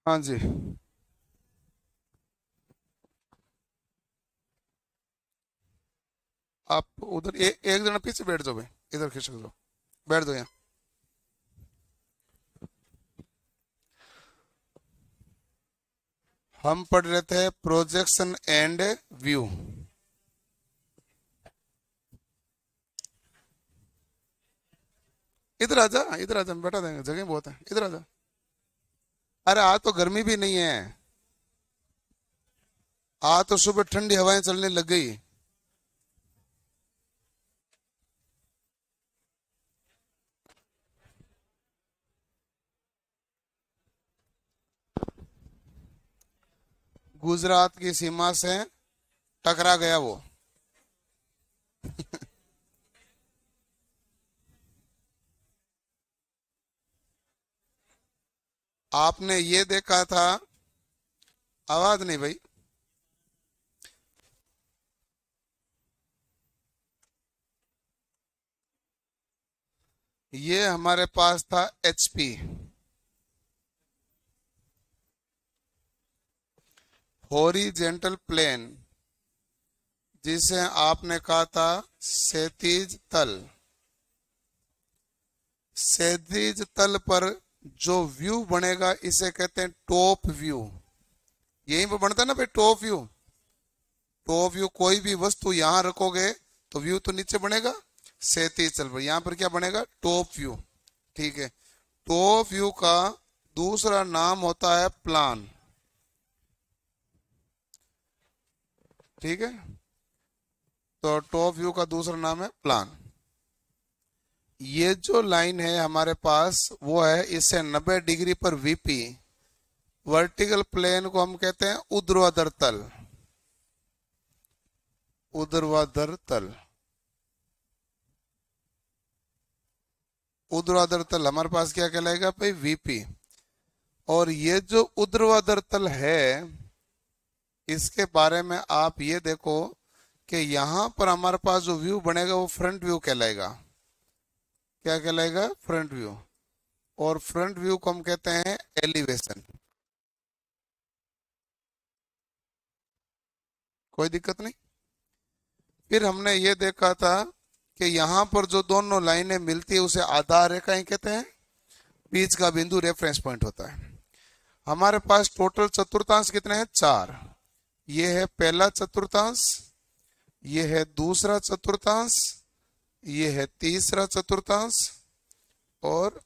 हाँ जी। आप उधर एक जना पीछे बैठ जाओ भाई, इधर खिसक जाओ, बैठ दो यहाँ। हम पढ़ रहे थे प्रोजेक्शन एंड व्यू। इधर आजा, इधर आजा, बैठा देंगे, जगह बहुत है, इधर आजा। अरे आज तो गर्मी भी नहीं है, आज तो सुबह ठंडी हवाएं चलने लग गई। गुजरात की सीमा से टकरा गया वो। आपने ये देखा था, आवाज नहीं भाई। ये हमारे पास था एचपी, हॉरिजेंटल प्लेन, जिसे आपने कहा था क्षैतिज तल। क्षैतिज तल पर जो व्यू बनेगा इसे कहते हैं टॉप व्यू। यहीं पर बनता है ना भाई टॉप व्यू। टॉप व्यू, कोई भी वस्तु यहां रखोगे तो व्यू तो नीचे बनेगा क्षैतिज तल पर, यहां पर क्या बनेगा टॉप व्यू। ठीक है, टॉप व्यू का दूसरा नाम होता है प्लान। ठीक है, तो टॉप व्यू का दूसरा नाम है प्लान। ये जो लाइन है हमारे पास वो है, इससे 90 डिग्री पर वीपी, वर्टिकल प्लेन को हम कहते हैं ऊर्ध्वाधर तल। ऊर्ध्वाधर तल, ऊर्ध्वाधर तल हमारे पास क्या कहलाएगा भाई वीपी। और ये जो ऊर्ध्वाधर तल है, इसके बारे में आप ये देखो कि यहां पर हमारे पास जो व्यू बनेगा वो फ्रंट व्यू कहलाएगा। क्या कहलाएगा फ्रंट व्यू। और फ्रंट व्यू को हम कहते हैं एलिवेशन। कोई दिक्कत नहीं। फिर हमने ये देखा था कि यहाँ पर जो दोनों लाइनें मिलती है उसे आधार रेखाएं कहते हैं, बीच का बिंदु रेफरेंस पॉइंट होता है। हमारे पास टोटल चतुर्थांश कितने हैं, 4। ये है पहला चतुर्थांश, ये है दूसरा चतुर्थांश, ये है तीसरा चतुर्थांश, और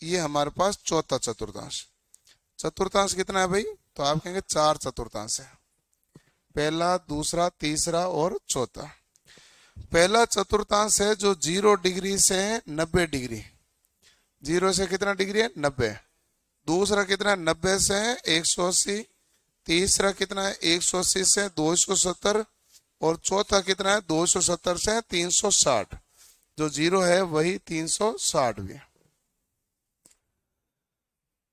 ये हमारे पास चौथा चतुर्थांश। चतुर्थांश कितना है भाई, तो आप कहेंगे 4 चतुर्थांश है, पहला दूसरा तीसरा और चौथा। पहला चतुर्थांश है जो 0 डिग्री से 90 डिग्री, 0 से कितना डिग्री है 90। दूसरा कितना है 90 से 180। तीसरा कितना है 180 से 270। और चौथा कितना है 270 से 360। जो 0 है वही 360 भी है।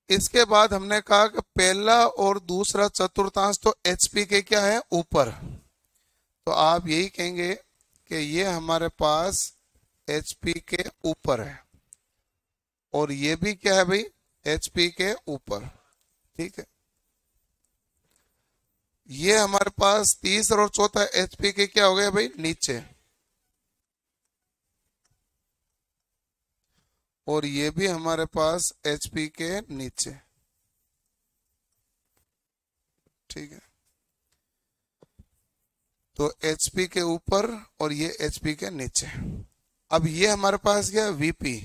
इसके बाद हमने कहा कि पहला और दूसरा चतुर्थांश तो एचपी के क्या है ऊपर, तो आप यही कहेंगे कि ये हमारे पास एचपी के ऊपर है, और ये भी क्या है भाई एचपी के ऊपर। ठीक है, ये हमारे पास तीसरा और चौथा एचपी के क्या हो गया भाई नीचे, और ये भी हमारे पास एचपी के नीचे। ठीक है, तो एचपी के ऊपर और ये एचपी के नीचे। अब ये हमारे पास क्या है वीपी,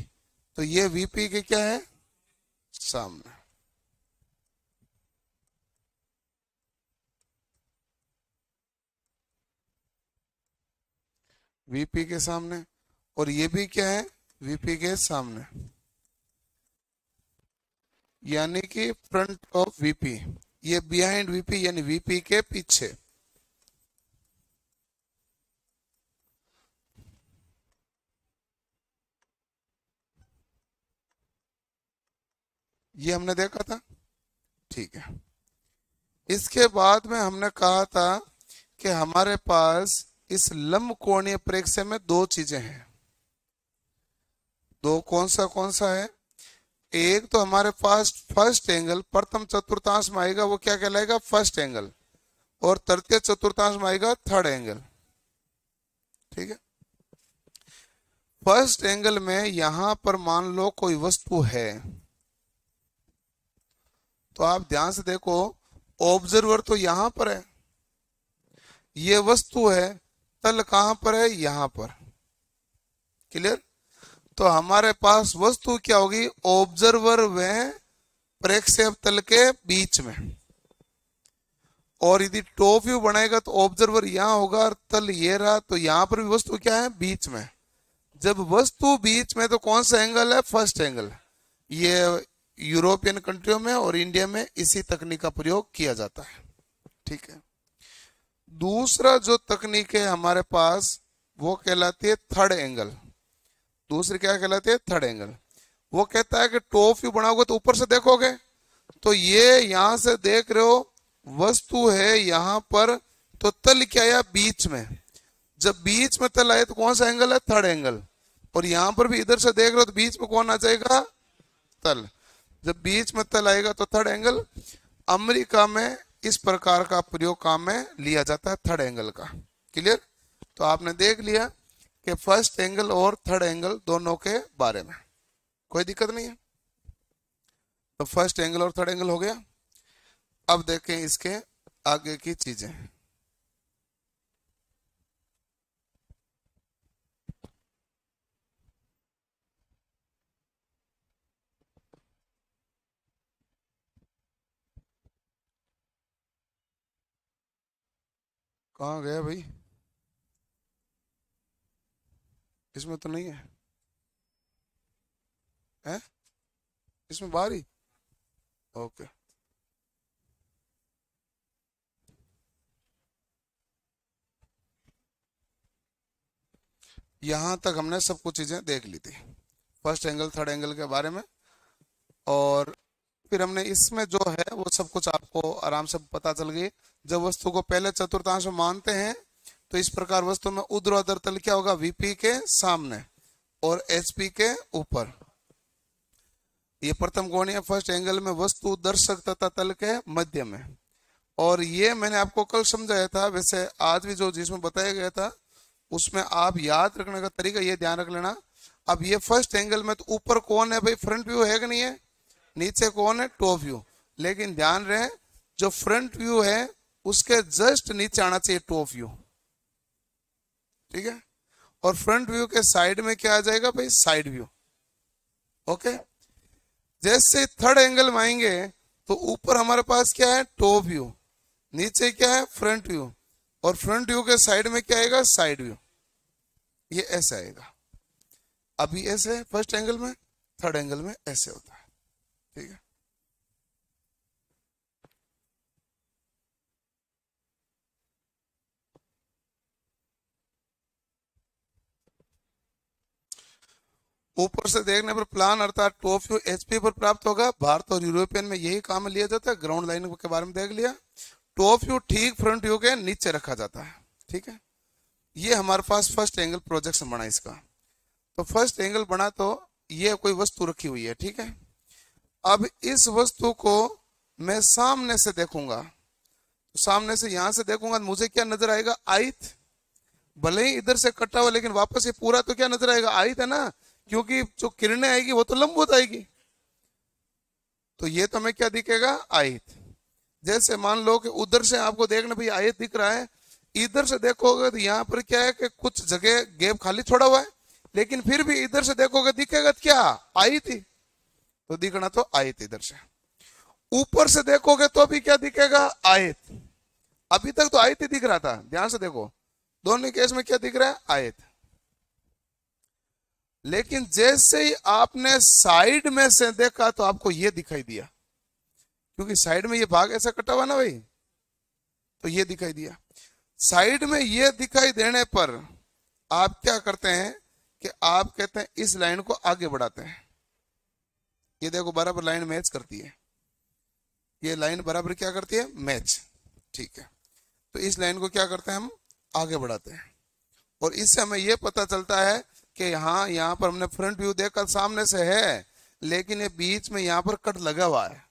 तो ये वीपी के क्या है सामने। वीपी के सामने, और ये भी क्या है वीपी के सामने, यानी कि फ्रंट ऑफ वीपी। ये बिहाइंड वीपी यानी वीपी के पीछे। ये हमने देखा था। ठीक है, इसके बाद में हमने कहा था कि हमारे पास इस लंब कोणीय प्रेक्षय में 2 चीजें हैं। 2 कौन सा है, एक तो हमारे पास फर्स्ट एंगल प्रथम चतुर्थांश में आएगा, वो क्या कहलाएगा, फर्स्ट एंगल, और तृतीय चतुर्थांश में आएगा थर्ड एंगल। ठीक है, फर्स्ट एंगल में यहां पर मान लो कोई वस्तु है, तो आप ध्यान से देखो, ऑब्जर्वर तो यहां पर है, ये वस्तु है, तल कहां पर है, यहां पर। क्लियर? तो हमारे पास वस्तु क्या होगी, ऑब्जर्वर व प्रक्षेप तल के बीच में। और यदि टॉप व्यू बनाएगा तो ऑब्जर्वर यहां होगा और तल ये रहा, तो यहां पर भी वस्तु क्या है, बीच में। जब वस्तु बीच में तो कौन सा एंगल है, फर्स्ट एंगल। ये यूरोपियन कंट्रियों में और इंडिया में इसी तकनीक का प्रयोग किया जाता है। ठीक है, दूसरा जो तकनीक है हमारे पास वो कहलाती है थर्ड एंगल। दूसरी क्या कहलाती है, थर्ड एंगल। वो कहता है कि टॉप व्यू बनाओगे तो ऊपर से देखोगे, तो ये यहां से देख रहे हो वस्तु है यहां पर, तो तल क्या आया, बीच में। जब बीच में तल आए तो कौन सा एंगल है, थर्ड एंगल। और यहां पर भी इधर से देख रहे हो तो बीच में कौन आ जाएगा, तल। जब बीच में तल आएगा तो थर्ड एंगल। अमेरिका में इस प्रकार का प्रयोग काम में लिया जाता है, थर्ड एंगल का। क्लियर? तो आपने देख लिया कि फर्स्ट एंगल और थर्ड एंगल दोनों के बारे में कोई दिक्कत नहीं है। तो फर्स्ट एंगल और थर्ड एंगल हो गया। अब देखें इसके आगे की चीजें। कहाँ गया भाई, इसमें तो नहीं है, है इसमें बाहर ही। ओके, यहां तक हमने सब कुछ चीजें देख ली थी फर्स्ट एंगल थर्ड एंगल के बारे में। और फिर हमने इसमें जो है वो सब कुछ आपको आराम से पता चल गई। जब वस्तु को पहले चतुर्थांश में मानते हैं तो इस प्रकार वस्तु में ऊर्ध्वाधर तल क्या होगा, वीपी के सामने और एचपी के ऊपर। ये प्रथम कोणीय फर्स्ट एंगल में वस्तु दर्शक तथा तल के मध्य में। और ये मैंने आपको कल समझाया था, वैसे आज भी जो जिसमें बताया गया था उसमें आप याद रखने का तरीका ये ध्यान रख लेना। अब ये फर्स्ट एंगल में तो ऊपर कौन है भाई, फ्रंट व्यू है कि नहीं है, नीचे कौन है, टॉप व्यू। लेकिन ध्यान रहे जो फ्रंट व्यू है उसके जस्ट नीचे आना चाहिए टॉप व्यू। ठीक है, और फ्रंट व्यू के साइड में क्या आ जाएगा भाई, साइड व्यू। ओके, जैसे थर्ड एंगल में आएंगे तो ऊपर हमारे पास क्या है, टॉप व्यू, नीचे क्या है, फ्रंट व्यू, और फ्रंट व्यू के साइड में क्या आएगा, साइड व्यू। ये ऐसे आएगा। अभी ऐसे फर्स्ट एंगल में, थर्ड एंगल में ऐसे होता है। ठीक है, ऊपर से देखने पर प्लान अर्थात टॉप व्यू एचपी पर प्राप्त होगा। भारत और यूरोपियन में यही काम लिया जाता है। ग्राउंड लाइन के बारे में देख लिया। टॉप व्यू ठीक फ्रंट व्यू के नीचे रखा जाता है। ठीक है, ये हमारे पास फर्स्ट एंगल प्रोजेक्शन बना इसका। तो फर्स्ट एंगल बना तो ये कोई वस्तु रखी हुई है। ठीक है, अब इस वस्तु को मैं सामने से देखूंगा, तो सामने से यहां से देखूंगा तो मुझे क्या नजर आएगा, आयत। भले ही इधर से कटा हुआ लेकिन वापस ये पूरा तो क्या नजर आएगा, आयत है ना, क्योंकि जो किरणें आएगी वो तो लंबवत आएगी। तो ये तो हमें क्या दिखेगा, आयत। जैसे मान लो कि उधर से आपको देखना भाई आयत दिख रहा है, इधर से देखोगे तो यहाँ पर क्या है कि कुछ जगह गैप खाली छोड़ा हुआ है, लेकिन फिर भी इधर से देखोगे दिखेगा क्या, आयत ही। तो दिखना तो आयत इधर से। ऊपर से देखोगे तो भी क्या दिखेगा, आयत। अभी तक तो आयत ही दिख रहा था, ध्यान से देखो दोनों केस में क्या दिख रहा है, आयत। लेकिन जैसे ही आपने साइड में से देखा तो आपको यह दिखाई दिया, क्योंकि साइड में ये भाग ऐसा कटा हुआ ना भाई, तो ये दिखाई दिया। साइड में ये दिखाई देने पर आप क्या करते हैं कि आप कहते हैं इस लाइन को आगे बढ़ाते हैं। ये देखो बराबर लाइन मैच करती है, ये लाइन बराबर क्या करती है, मैच। ठीक है, तो इस लाइन को क्या करते हैं हम, आगे बढ़ाते हैं। और इससे हमें यह पता चलता है कि हाँ यहाँ पर हमने फ्रंट व्यू देखा सामने से है, लेकिन ये बीच में यहाँ पर कट लगा हुआ है,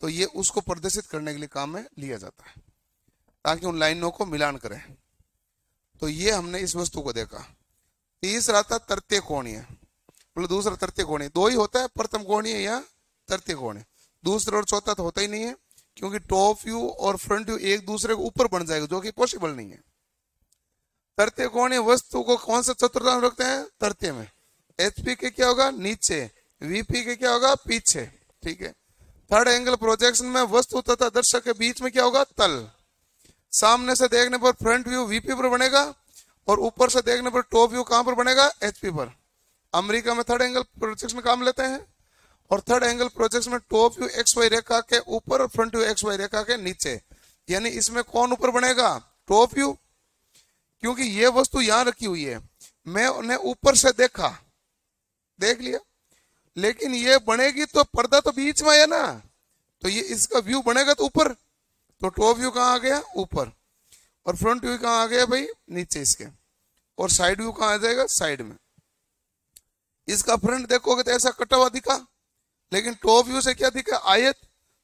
तो ये उसको प्रदर्शित करने के लिए काम में लिया जाता है ताकि उन लाइनों को मिलान करें। तो ये हमने इस वस्तु को देखा। तीसरा था तृतीय कोणीय, मतलब दूसरा तृतीय कोणीय। दो ही होता है, प्रथम कोणीय या तृतीय कोणीय। दूसरा और चौथा तो होता ही नहीं है, क्योंकि टॉप व्यू और फ्रंट व्यू एक दूसरे के ऊपर बन जाएगा, जो कि पॉसिबल नहीं है। तृतीय कोणीय वस्तु को कौन सा चतुर्थांश रखते हैं? तृतीय में। एचपी के क्या होगा? नीचे। वीपी के क्या होगा? पीछे। ठीक है। थर्ड एंगल प्रोजेक्शन में वस्तु तथा दर्शक के बीच में क्या होगा? तल। सामने से देखने पर फ्रंट व्यू वीपी पर बनेगा और ऊपर से देखने पर टॉप व्यू कहां पर बनेगा? एचपी पर। अमेरिका में थर्ड एंगल प्रोजेक्शन काम लेते हैं, और थर्ड एंगल प्रोजेक्शन में टॉप व्यू एक्स वाई रेखा के ऊपर और फ्रंट व्यू एक्स वाई रेखा के नीचे। यानी इसमें कौन ऊपर बनेगा? टॉप व्यू, क्योंकि ये वस्तु यहां रखी हुई है, मैं उन्हें ऊपर से देखा, देख लिया, लेकिन ये बनेगी तो पर्दा तो बीच में है ना, तो ये इसका व्यू बनेगा तो ऊपर, तो टॉप व्यू कहां आ गया? ऊपर। और फ्रंट व्यू कहां आ गया भाई? नीचे इसके। और साइड व्यू कहां आ जाएगा? साइड में। इसका फ्रंट देखोगे तो ऐसा कटा हुआ दिखा, लेकिन टॉप व्यू से क्या दिखा? आयत।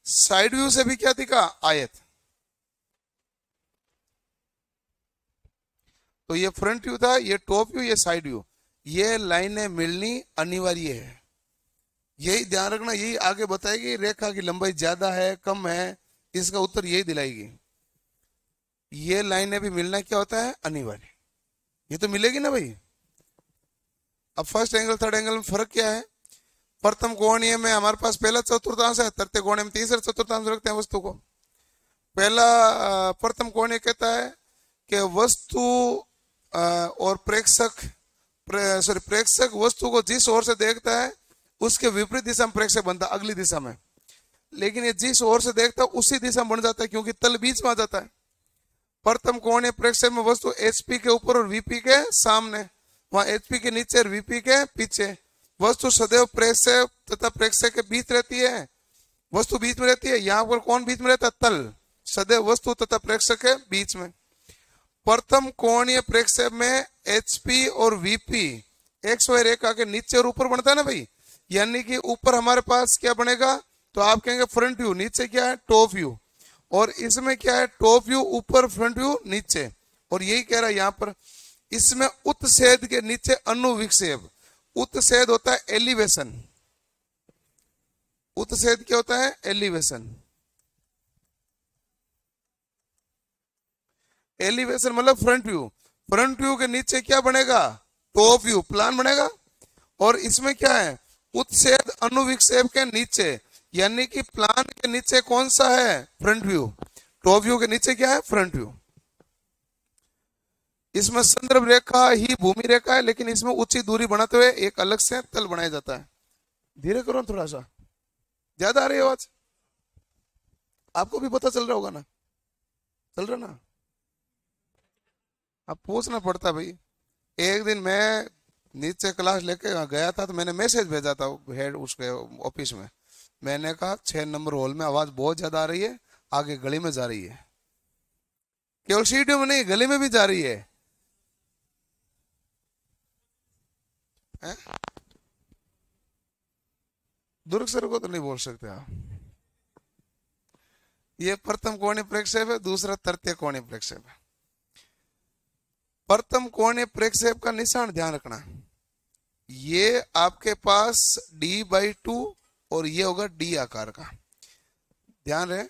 साइड व्यू से भी क्या दिखा? आयत। तो ये फ्रंट व्यू था, ये टॉप व्यू, ये साइड व्यू। ये लाइनें मिलनी अनिवार्य है, यही ध्यान रखना। यही आगे बताएगी रेखा की लंबाई ज्यादा है कम है, इसका उत्तर यही दिलाएगी। ये लाइनें भी मिलना क्या होता है? अनिवार्य। ये तो मिलेगी ना भाई। अब फर्स्ट एंगल थर्ड एंगल में फर्क क्या है? प्रथम कोणीय में हमारे पास पहला चतुर्थांश है, तृतीय कोणीय में तीसरा चतुर्थांश रखते हैं वस्तु को। पहला प्रथम कोणीय कहता है कि वस्तु और प्रेक्षक वस्तु को जिस ओर से देखता है उसके विपरीत दिशा में प्रेक्षक बनता है, अगली दिशा में। लेकिन ये जिस ओर से देखता है उसी दिशा में बन जाता है, क्योंकि तल बीच में आ जाता है। प्रथम कोणीय प्रेक्षक में वस्तु एचपी के ऊपर और वीपी के सामने, वहां एचपी के नीचे और वीपी के पीछे। वस्तु सदैव प्रेक्षक तथा प्रेक्षक के बीच रहती है, वस्तु बीच में रहती है। यहाँ पर कौन बीच में रहता है? तल। सदैव वस्तु तथा प्रेक्षक के बीच में। प्रथम कोणीय प्रेक्षक में एचपी और वीपी एक्स वाई रेखा के नीचे और ऊपर बनता है ना भाई। यानी कि ऊपर हमारे पास क्या बनेगा? तो आप कहेंगे फ्रंट व्यू, नीचे क्या है? Top view. और इसमें क्या है? टॉप व्यू ऊपर, फ्रंट व्यू नीचे। और यही कह रहा है यहां पर, इसमें उत्छेद के नीचे अनुविक्षेप। उत्छेद होता है एलिवेशन। उत्छेद क्या होता है? एलिवेशन। एलिवेशन मतलब फ्रंट व्यू। फ्रंट व्यू के नीचे क्या बनेगा? टॉप व्यू, प्लान बनेगा। और इसमें क्या है? उत्छेद अनुविक्षेप के नीचे, यानी कि प्लान के नीचे कौन सा है? Front view. टॉप व्यू के नीचे क्या है? Front view. इसमें संदर्भ रेखा ही भूमि रेखा है, लेकिन इसमें उचित दूरी बनाते हुए एक अलग से तल बनाया जाता है। धीरे करो थोड़ा सा, ज्यादा आ रही है आवाज। आपको भी पता चल रहा होगा ना? चल रहा ना? अब पूछना पड़ता भाई। एक दिन मैं नीचे क्लास लेके गया था, तो मैंने मैसेज भेजा था हेड उसके ऑफिस में। मैंने कहा 6 नंबर हॉल में आवाज बहुत ज्यादा आ रही है, आगे गली में जा रही है। केवल सीढ़ियों में नहीं, गली में भी जा रही है। दुर्ग सर को तो नहीं बोल सकते आप। ये प्रथम कोणीय प्रक्षेप है, दूसरा तृतीय कोणीय प्रक्षेप है। प्रथम कोणीय प्रक्षेप का निशान ध्यान रखना, ये आपके पास d/2 और ये होगा d आकार का। ध्यान रहे,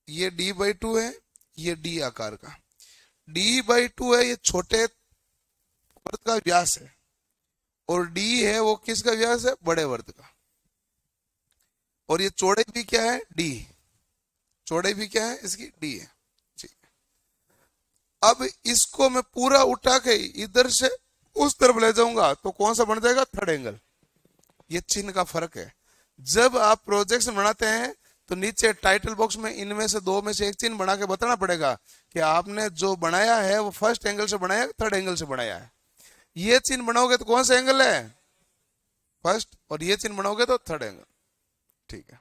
ये d/2 है, ये d आकार का। d/2 है, ये छोटे वृत्त का व्यास है, और d है वो किसका व्यास है? बड़े वृत्त का। और ये चौड़ाई भी क्या है? d। चौड़ाई भी क्या है? इसकी d है। ठीक है। अब इसको मैं पूरा उठा के इधर से उस तरफ ले जाऊंगा तो कौन सा बन जाएगा? Third angle. ये चिन्ह का फर्क है। जब आप प्रोजेक्शन बनाते हैं तो नीचे टाइटल बॉक्स में इनमें से दो में से एक चिन्ह बना के बताना पड़ेगा कि आपने जो बनाया है वो फर्स्ट एंगल से बनाया है, थर्ड एंगल से बनाया है। ये चिन्ह बनाओगे तो कौन सा एंगल है? फर्स्ट। और ये चिन्ह बनाओगे तो थर्ड एंगल। ठीक है।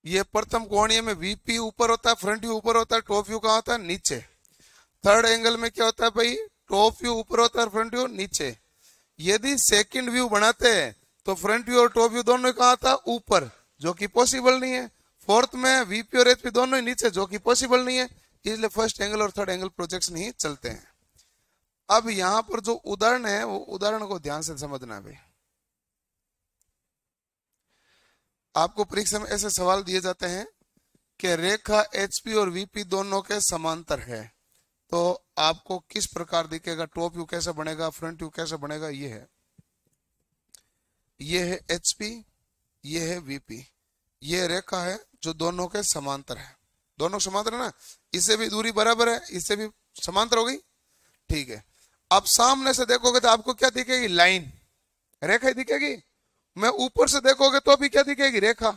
ये प्रथम कोणीय में वीपी ऊपर होता है, फ्रंट व्यू ऊपर होता है, टॉप व्यू कहां होता है? नीचे। थर्ड एंगल में क्या होता है भाई, टॉप व्यू ऊपर होता है, फ्रंट व्यू नीचे। यदि सेकंड व्यू बनाते हैं तो फ्रंट व्यू और टॉप व्यू दोनों कहाँ था, ऊपर, जो कि पॉसिबल नहीं है। फोर्थ में वीपी और एचपी दोनों ही नीचे, जो कि पॉसिबल नहीं है, इसलिए फर्स्ट एंगल और थर्ड एंगल प्रोजेक्शन ही चलते हैं। अब यहां पर जो उदाहरण है वो उदाहरण को ध्यान से समझना है भाई। आपको परीक्षा में ऐसे सवाल दिए जाते हैं कि रेखा एचपी और वीपी दोनों के समांतर है, तो आपको किस प्रकार दिखेगा, टॉप व्यू कैसे बनेगा, फ्रंट व्यू कैसे बनेगा। ये है एचपी, ये है वीपी, ये रेखा है जो दोनों के समांतर है। दोनों समांतर है ना, इससे भी दूरी बराबर है, इससे भी समांतर हो गई, ठीक है। अब सामने से देखोगे तो आपको क्या दिखेगी, लाइन, रेखा ही दिखेगी। मैं ऊपर से देखोगे तो भी क्या दिखेगी, रेखा।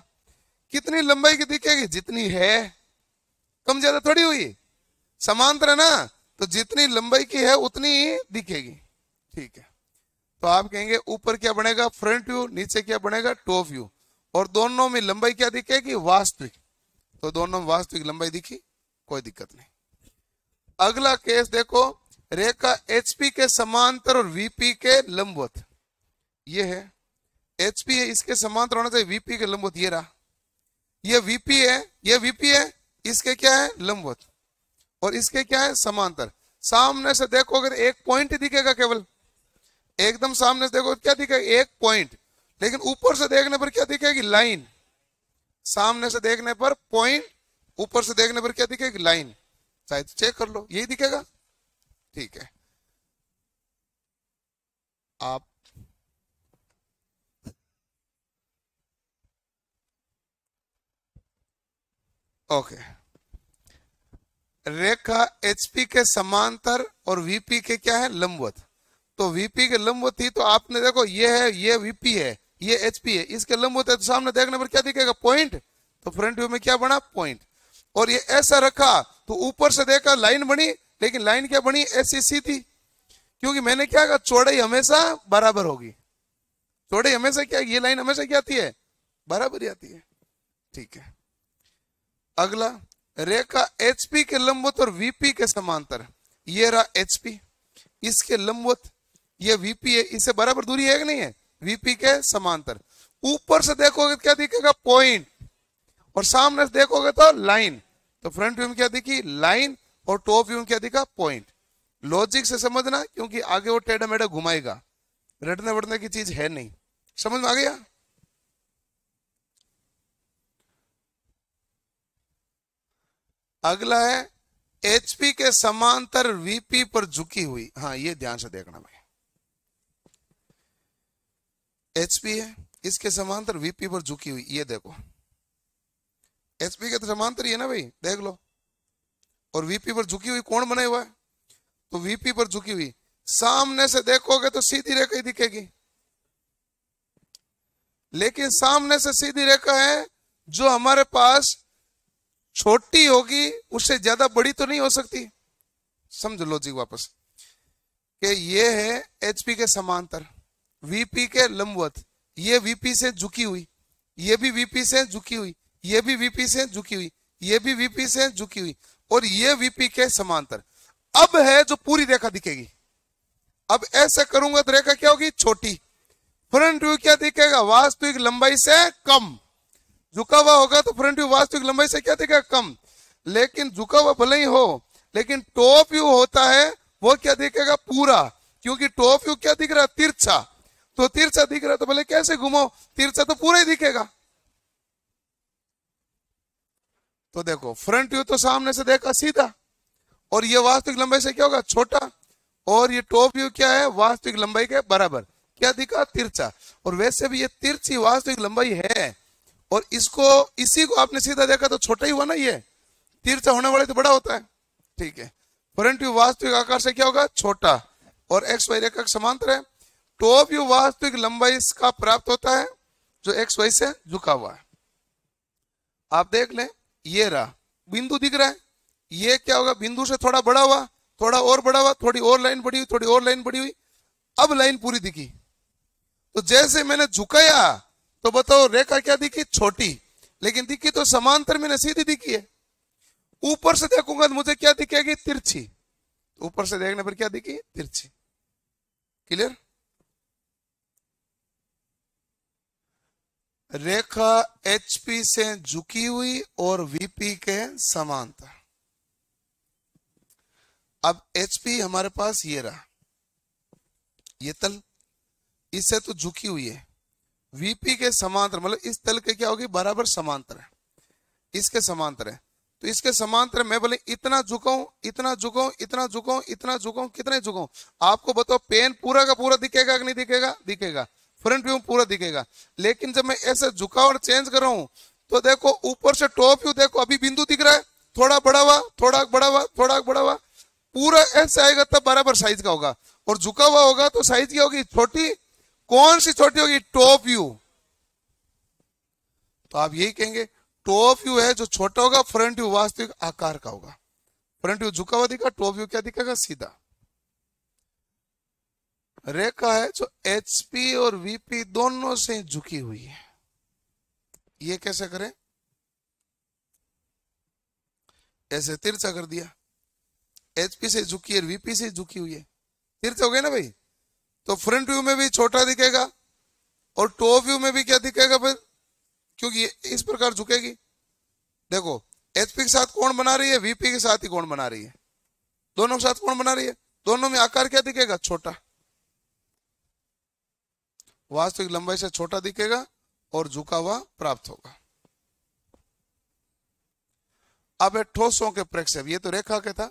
कितनी लंबाई की दिखेगी, जितनी है, कम ज्यादा थोड़ी हुई, समांतर है ना, तो जितनी लंबाई की है उतनी ही दिखेगी, ठीक है। तो आप कहेंगे ऊपर क्या बनेगा, फ्रंट व्यू, नीचे क्या बनेगा, टॉप व्यू, और दोनों में लंबाई क्या दिखेगी, वास्तविक। तो दोनों में वास्तविक लंबाई दिखी, कोई दिक्कत नहीं। अगला केस देखो, रेखा एचपी के समांतर और वीपी के लंबवत। ये है एचपी है, इसके समांतर होना चाहिए वीपी के लंबवत। ये रहा, ये वीपी है, ये वीपी है, इसके क्या है, लंबवत, और इसके क्या है, समांतर। सामने से देखोगे तो एक पॉइंट दिखेगा, केवल एकदम सामने से देखो क्या दिखेगा, एक पॉइंट। लेकिन ऊपर से देखने पर क्या दिखेगी, लाइन। सामने से देखने पर पॉइंट, ऊपर से देखने पर क्या दिखेगी, लाइन। चाहे तो चेक कर लो, यही दिखेगा, ठीक है। आप ओके, रेखा एचपी के समांतर और वीपी के क्या है, लंबवत। तो वीपी के लंबवत थी, तो आपने देखो ये है, ये वीपी है, ये एचपी है, इसके लंबवत है, तो सामने देखने पर क्या दिखेगा, पॉइंट। तो फ्रंट व्यू में क्या बना, पॉइंट। और ये ऐसा रखा तो ऊपर से देखा लाइन बनी, लेकिन लाइन क्या बनी, ऐसी सीधी, क्योंकि मैंने क्या कहा, चौड़ाई हमेशा बराबर होगी। चौड़ाई हमेशा क्या, ये लाइन हमेशा क्या आती है, बराबर ही आती है, ठीक है। अगला, रेखा एचपी के लंबवत और वीपी के समांतर। ये रहा एचपी, इसके लंबवत, ये वीपी है, इससे बराबर दूरी है कि नहीं है, वीपी के समांतर। ऊपर से देखोगे क्या दिखेगा, पॉइंट, और सामने से देखोगे तो लाइन। तो फ्रंट व्यू में क्या दिखी, लाइन, और टॉप व्यू में क्या दिखा, पॉइंट। लॉजिक से समझना, क्योंकि आगे वो टेढ़ा मेढ़ा घुमाएगा, रटने वटने की चीज है नहीं। समझ में आ गया। अगला है एचपी के समांतर वीपी पर झुकी हुई। हाँ, ये ध्यान से देखना भाई, एचपी है, इसके समांतर वीपी पर झुकी हुई। ये देखो, एचपी के तो समांतर ही है ना भाई, देख लो। और वीपी पर झुकी हुई कौन बना हुआ है, तो वीपी पर झुकी हुई। सामने से देखोगे तो सीधी रेखा ही दिखेगी, लेकिन सामने से सीधी रेखा है जो हमारे पास छोटी होगी, उससे ज्यादा बड़ी तो नहीं हो सकती। समझ लॉजिक वापस, कि ये है एचपी के समांतर, वीपी के लंबवत, ये वीपी से झुकी हुई, ये भी वीपी से झुकी हुई, ये भी वीपी से झुकी हुई, ये भी वीपी से झुकी हुई, और ये वीपी के समांतर। अब है जो पूरी रेखा दिखेगी। अब ऐसे करूंगा तो रेखा क्या होगी, छोटी। फ्रंट व्यू क्या दिखेगा, वास्तविक लंबाई से कम। झुका हुआ होगा तो फ्रंट व्यू वास्तविक लंबाई से क्या दिखेगा, कम। लेकिन झुका हुआ भले ही हो, लेकिन टॉप व्यू होता है वो क्या दिखेगा, पूरा। क्योंकि टॉप व्यू क्या दिख रहा है, तिरछा। तो तिरछा दिख रहा है तो भले कैसे घुमाओ, तिरछा तो पूरा ही दिखेगा। तो देखो, फ्रंट व्यू तो सामने से देखा सीधा, और ये वास्तविक लंबाई से क्या होगा, छोटा। और ये टॉप व्यू क्या है, वास्तविक लंबाई के बराबर, क्या दिखा, तिरछा। और वैसे भी ये तिरछी वास्तविक लंबाई है, और इसको, इसी को आपने सीधा देखा तो छोटा ही हुआ ना, ये तिरछा होने वाले तो बड़ा होता है, ठीक है। फ्रंट व्यू वास्तविक आकार से क्या होगा, छोटा, और एक्स वाई रेखा समांतर है। टॉप व्यू वास्तविक लंबाई का प्राप्त होता है जो एक्स वाई से झुका हुआ है। आप देख लें, ये रहा बिंदु दिख रहा है, ये क्या होगा, बिंदु से थोड़ा बड़ा हुआ, थोड़ा और बड़ा हुआ, थोड़ी और लाइन बढ़ी हुई, थोड़ी और लाइन बढ़ी हुई, अब लाइन पूरी दिखी। तो जैसे मैंने झुकाया तो बताओ रेखा क्या दिखी, छोटी, लेकिन दिखी तो समांतर में सीधी दिखी है। ऊपर से देखूंगा तो मुझे क्या दिखेगी, तिरछी। तो ऊपर से देखने पर क्या दिखी? तिरछी। क्लियर? रेखा HP से झुकी हुई और VP के समांतर। अब HP हमारे पास ये रहा, ये तल, इससे तो झुकी हुई है। VP के समांतर मतलब इस तल के क्या होगी? बराबर समांतर है, इसके समांतर है। तो इसके समांतर मैं बोले इतना झुकाऊं, इतना झुकाऊं, इतना झुकाऊं, इतना झुकाऊं, कितने झुकाऊं? आपको बताओ पेन पूरा का पूरा दिखेगा कि नहीं दिखेगा? दिखेगा। फ्रंट व्यू पूरा दिखेगा। लेकिन जब मैं ऐसे झुकाव और चेंज कर रहा हूं तो देखो ऊपर से टॉप व्यू देखो, अभी बिंदु दिख रहा है, थोड़ा बड़ा हुआ, थोड़ा बड़ा हुआ, थोड़ा बड़ा हुआ, पूरा ऐसे आएगा तब बराबर साइज का होगा। और झुका हुआ होगा तो साइज क्या होगी? छोटी। कौन सी छोटी होगी? Top view. तो आप यही कहेंगे टॉप व्यू है जो छोटा होगा, फ्रंट व्यू वास्तविक आकार का होगा। फ्रंट व्यू झुका हुआ दिखा, टॉप व्यू क्या दिखेगा? सीधा। रेखा है जो HP और VP दोनों से झुकी हुई है। ये कैसे करें? ऐसे तिरछा कर दिया। HP से झुकी है, VP से झुकी हुई है, तिरछा हो गया ना भाई। तो फ्रंट व्यू में भी छोटा दिखेगा और टॉप व्यू में भी क्या दिखेगा फिर? क्योंकि इस प्रकार झुकेगी। देखो HP के साथ कोण बना रही है, VP के साथ ही कोण बना रही है, दोनों के साथ कोण बना रही है, दोनों में आकार क्या दिखेगा? छोटा। वास्तविक लंबाई से छोटा दिखेगा और झुका हुआ प्राप्त होगा। अब है ठोसों के प्रक्षेप। ये तो रेखा के था,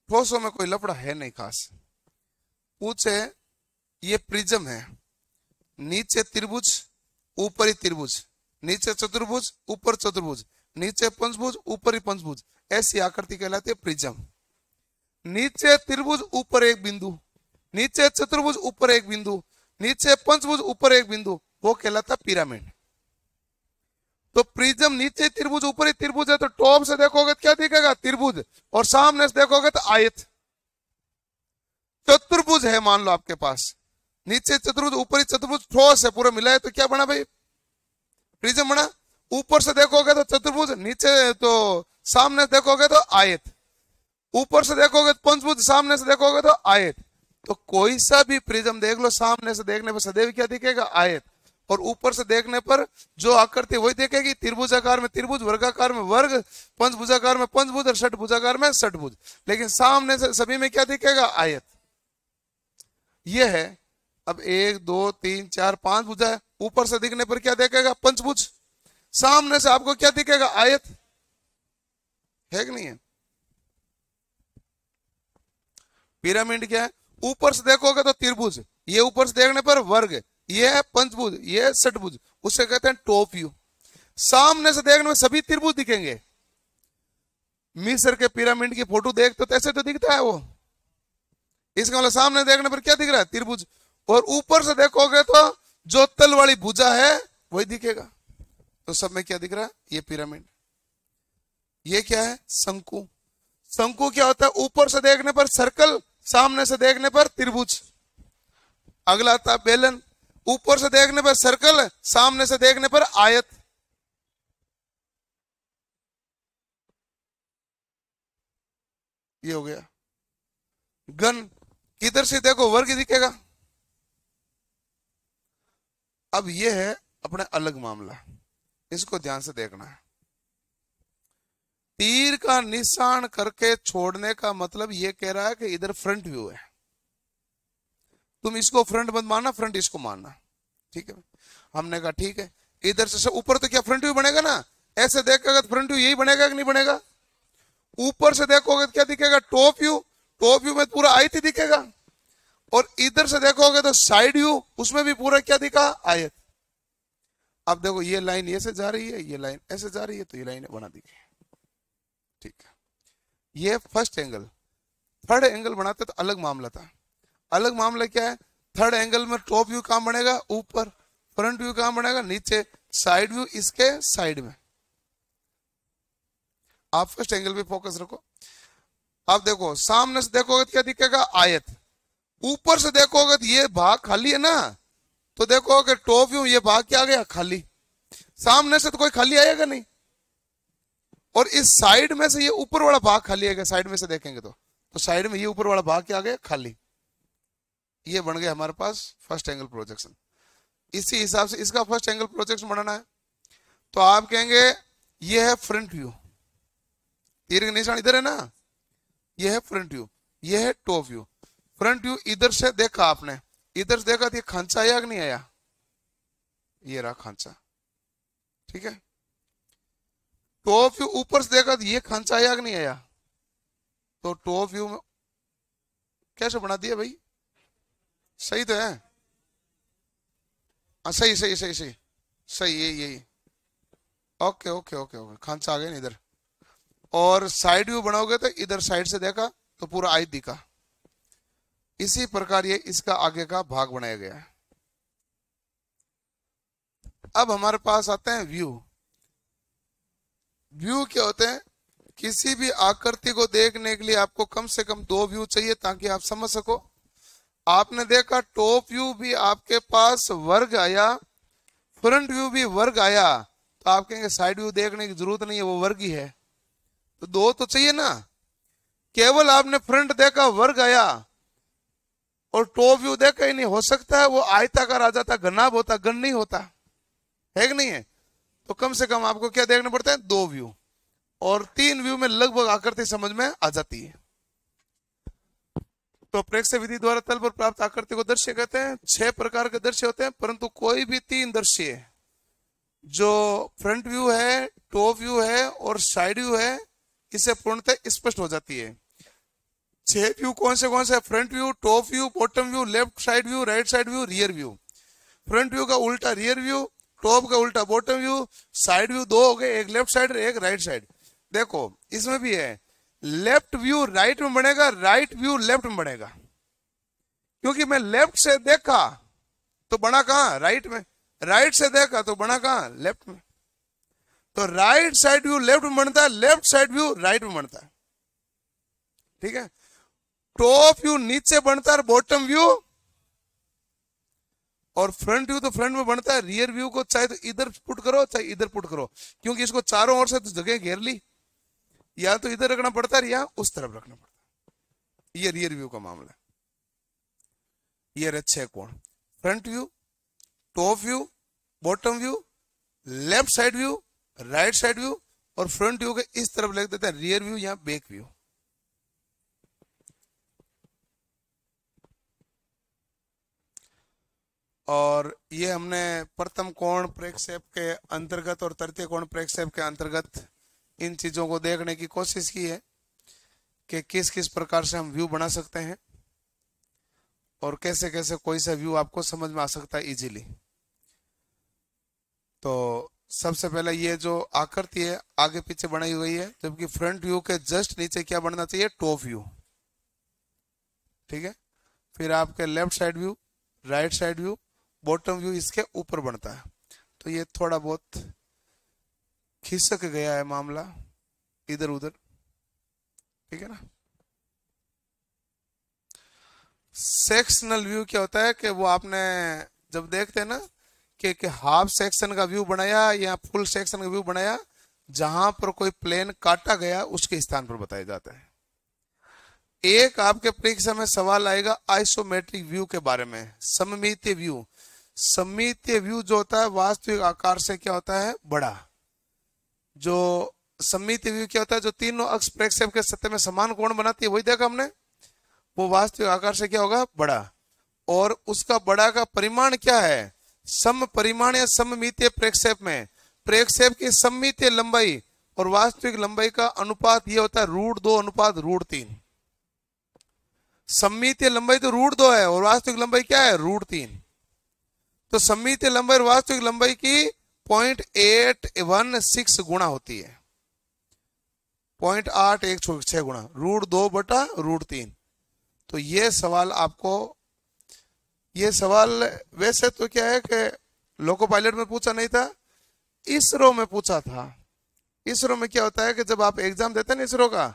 ठोसों में कोई लफड़ा है नहीं खास। पूछे ये प्रिज्म है, नीचे त्रिभुज, ऊपरी त्रिभुज, नीचे चतुर्भुज, ऊपर चतुर्भुज, नीचे पंचभुज, ऊपरी पंचभुज, ऐसी आकृति कहलाती है प्रिज्म। नीचे त्रिभुज, ऊपर एक बिंदु, नीचे चतुर्भुज, ऊपर एक बिंदु, नीचे पंचभुज, ऊपर एक बिंदु, वो कहलाता पिरामिड। तो प्रिज्म नीचे त्रिभुज, ऊपर ही त्रिभुज है, तो टॉप से देखोगे तो क्या दिखेगा? त्रिभुज, और सामने से देखोगे तो आयत। चतुर्भुज है मान लो आपके पास, नीचे चतुर्भुज, ऊपर चतुर्भुज, ठोस है, पूरा मिला है, तो क्या बना भाई? प्रिज्म बना। ऊपर से देखोगे तो चतुर्भुज, नीचे तो सामने से देखोगे तो आयत, ऊपर से देखोगे तो पंचभुज, सामने से देखोगे तो आयत। तो कोई सा भी प्रिज्म देख लो, सामने से देखने पर सदैव क्या दिखेगा? आयत। और ऊपर से देखने पर जो आकृति वही देखेगी, त्रिभुजाकार में त्रिभुज, वर्गाकार में वर्ग, पंचभुजाकार में पंचभुज और षटभुजाकार में षटभुज। लेकिन सामने से सभी में क्या दिखेगा? आयत। ये है। अब 1 2 3 4 5 भुजा है, ऊपर से दिखने पर क्या देखेगा? पंचभुज। सामने से आपको क्या दिखेगा? आयत। है कि नहीं है? पिरामिड क्या है? ऊपर से देखोगे तो त्रिभुज, ये ऊपर से देखने पर वर्ग, ये है पंचभुज, ये है षटभुज, उसे कहते हैं टॉप व्यू। सामने से देखने में सभी त्रिभुज दिखेंगे। मिस्र के पिरामिड की फोटो देखते तो ऐसे तो दिखता है वो, इसका मतलब सामने देखने पर क्या दिख रहा है? त्रिभुज। और ऊपर से देखोगे तो जो तल वाली भुजा है वही दिखेगा। तो सब में क्या दिख रहा है? ये पिरामिड। ये क्या है? शंकु। शंकु क्या होता है? ऊपर से देखने पर सर्कल, सामने से देखने पर त्रिभुज। अगला था बेलन, ऊपर से देखने पर सर्कल, सामने से देखने पर आयत। ये हो गया घन। किधर से देखो वर्ग दिखेगा। अब ये है अपना अलग मामला, इसको ध्यान से देखना है। तीर का निशान करके छोड़ने का मतलब ये कह रहा है कि इधर फ्रंट व्यू है, तुम इसको फ्रंट मत मानना, फ्रंट इसको मानना। ठीक है, हमने कहा ठीक है। इधर से ऊपर तो क्या फ्रंट व्यू बनेगा ना, ऐसे देखोगे तो फ्रंट व्यू यही बनेगा कि नहीं बनेगा? ऊपर से देखोगे तो क्या दिखेगा? Top view. टॉप व्यू में पूरा आयत ही दिखेगा। और इधर से देखोगे तो साइड व्यू, उसमें भी पूरा क्या दिखा? आयत। अब देखो ये लाइन ऐसे जा रही है, ये लाइन ऐसे जा रही है, तो ये लाइन बना दी गई। ठीक है, ये फर्स्ट एंगल। थर्ड एंगल बनाते तो अलग मामला था। अलग मामला क्या है? थर्ड एंगल में टॉप व्यू कहां बनेगा? ऊपर। फ्रंट व्यू कहां बनेगा? नीचे। साइड व्यू इसके साइड में। आप फर्स्ट एंगल पे फोकस रखो। अब देखो सामने से देखोगे तो क्या दिखेगा? आयत। ऊपर से देखोगे तो ये भाग खाली है ना, तो देखोगे टॉप व्यू, ये भाग क्या आ गया? खाली। सामने से तो कोई खाली आएगा नहीं, और इस साइड में से ये ऊपर वाला भाग खाली आएगा, साइड में से देखेंगे तो तो साइड में ये ऊपर वाला भाग क्या आ गया, खाली। ये बन गया हमारे पास फर्स्ट एंगल प्रोजेक्शन। इसी हिसाब से इसका फर्स्ट एंगल प्रोजेक्शन बनाना है, तो आप कहेंगे ये है फ्रंट व्यू, तीर का निशान इधर है ना, ये है फ्रंट व्यू, ये है टॉप व्यू। फ्रंट व्यू इधर से देखा आपने, इधर से देखा तो ये खांचा आया कि नहीं आया, ये रहा खांचा, ठीक है। टॉप व्यू ऊपर से देखा तो ये खांचा आया कि नहीं आया, तो टॉप व्यू में कैसे बना दिया भाई, सही तो है, हाँ सही सही सही सही सही, यही ओके ओके ओके ओके, खांचा आ गया ना इधर। और साइड व्यू बनाओगे तो इधर साइड से देखा तो पूरा आई दिखा। इसी प्रकार ये इसका आगे का भाग बनाया गया है। अब हमारे पास आते हैं व्यू। व्यू क्या होते हैं, किसी भी आकृति को देखने के लिए आपको कम से कम 2 व्यू चाहिए ताकि आप समझ सको। आपने देखा टॉप व्यू भी आपके पास वर्ग आया, फ्रंट व्यू भी वर्ग आया, तो आप कहेंगे साइड व्यू देखने की जरूरत नहीं है, वो वर्ग ही है। तो 2 तो चाहिए ना। केवल आपने फ्रंट देखा वर्ग आया और टॉप व्यू देखा ही नहीं, हो सकता है वो आयताकार आ जाता, घनाभ होता, घन नहीं होता है कि नहीं है। तो कम से कम आपको क्या देखना पड़ता है, 2 व्यू, और 3 व्यू में लगभग आकृति समझ में आ जाती है। तो प्रेक्षय विधि द्वारा तल पर प्राप्त आकृति को दृश्य कहते हैं। 6 प्रकार के दृश्य होते हैं, परंतु कोई भी 3 दृश्य जो फ्रंट व्यू है, टॉप व्यू है और साइड व्यू है, इससे पूर्णतः स्पष्ट हो जाती है। 6 व्यू कौन से, front view, top view, bottom view, left side view, right side view, rear view. Front view का उल्टा रियर व्यू, टॉप का उल्टा बॉटम व्यू, साइड व्यू 2 हो गए, एक लेफ्ट साइड एक राइट साइड। देखो इसमें भी है, लेफ्ट व्यू राइट में बनेगा, राइट व्यू लेफ्ट में बनेगा, क्योंकि मैं लेफ्ट से देखा तो बना कहां, राइट में, राइट से देखा तो बना कहां, लेफ्ट में। तो राइट साइड व्यू लेफ्ट में बनता है, लेफ्ट साइड व्यू राइट में बनता है, ठीक है। टॉप व्यू नीचे बनता है, बॉटम व्यू, और फ्रंट व्यू तो फ्रंट में बनता है। रियर व्यू को चाहे तो इधर पुट करो चाहे इधर पुट करो, क्योंकि इसको चारों ओर से तो जगह घेर ली, या तो इधर रखना पड़ता है या उस तरफ रखना पड़ता है। ये रियर व्यू का मामला है। ये रहे 6 कोण, front view, top view, bottom view, left side view, right side view, और फ्रंट व्यू के इस तरफ लिख देते हैं रियर व्यू या बैक व्यू। और ये हमने प्रथम कोण प्रक्षेप के अंतर्गत और तृतीय कोण प्रक्षेप के अंतर्गत इन चीजों को देखने की कोशिश की है कि किस किस प्रकार से हम व्यू बना सकते हैं और कैसे कैसे कोई सा व्यू आपको समझ में आ सकता है इजीली। तो सबसे पहले ये जो आकृति है आगे पीछे बनाई हुई है, जबकि फ्रंट व्यू के जस्ट नीचे क्या बनना चाहिए, टॉप व्यू, ठीक है। फिर आपके left side view, right side view, bottom view इसके ऊपर बनता है। तो ये थोड़ा बहुत खिसक गया है मामला इधर उधर, ठीक है ना। सेक्शनल व्यू क्या होता है कि वो आपने जब देखते हैं ना कि हाफ सेक्शन का व्यू बनाया या फुल सेक्शन का व्यू बनाया, जहां पर कोई प्लेन काटा गया उसके स्थान पर बताया जाता है। एक आपके परीक्षा में सवाल आएगा आइसोमेट्रिक व्यू के बारे में, सममितीय व्यू। सममितीय व्यू जो होता है वास्तविक आकार से क्या होता है, बड़ा। जो सममितीय व्यू क्या होता है, जो तीनों अक्ष प्रक्षेप के सतह में समान कोण बनाती है, वही देखा हमने, वो वास्तविक आकार से क्या होगा, बड़ा। और उसका बड़ा का परिमाण क्या है, सम परिमाण या सममितीय प्रक्षेप में प्रक्षेप की सममितीय लंबाई और वास्तविक लंबाई का अनुपात ये होता है √2:√3। सममितीय लंबाई तो √2 है और वास्तविक लंबाई क्या है, √3। तो सममितीय लंबाई और वास्तविक लंबाई की 0.816 गुणा होती है, 0.816 गुणा √2/√3। तो ये सवाल आपको, ये सवाल वैसे तो क्या है कि लोको पायलट में पूछा नहीं था, इसरो में पूछा था। इसरो में क्या होता है कि जब आप एग्जाम देते हैं ना इसरो का,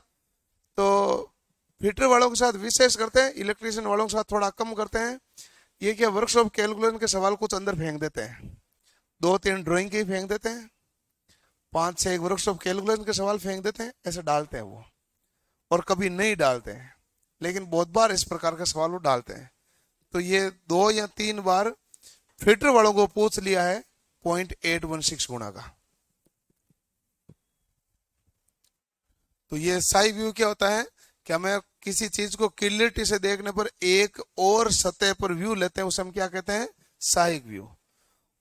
तो फिटर वालों के साथ विशेष करते हैं, इलेक्ट्रिशियन वालों के साथ थोड़ा कम करते हैं। ये क्या वर्कशॉप कैलकुलेशन के सवाल कुछ अंदर फेंक देते हैं, 2-3 ड्राइंग के फेंक देते हैं, 5-6 वर्कशॉप कैलकुलेशन के सवाल फेंक देते हैं, ऐसे डालते हैं वो, और कभी नहीं डालते हैं। लेकिन बहुत बार इस प्रकार के सवाल वो डालते हैं। तो ये 2 या 3 बार फिल्टर वालों को पूछ लिया है 0.816 गुणा का। तो ये साइड व्यू क्या होता है कि हमें किसी चीज को क्लियरिटी से देखने पर एक और सतह पर व्यू लेते हैं, उसे हम क्या कहते हैं, साइड व्यू।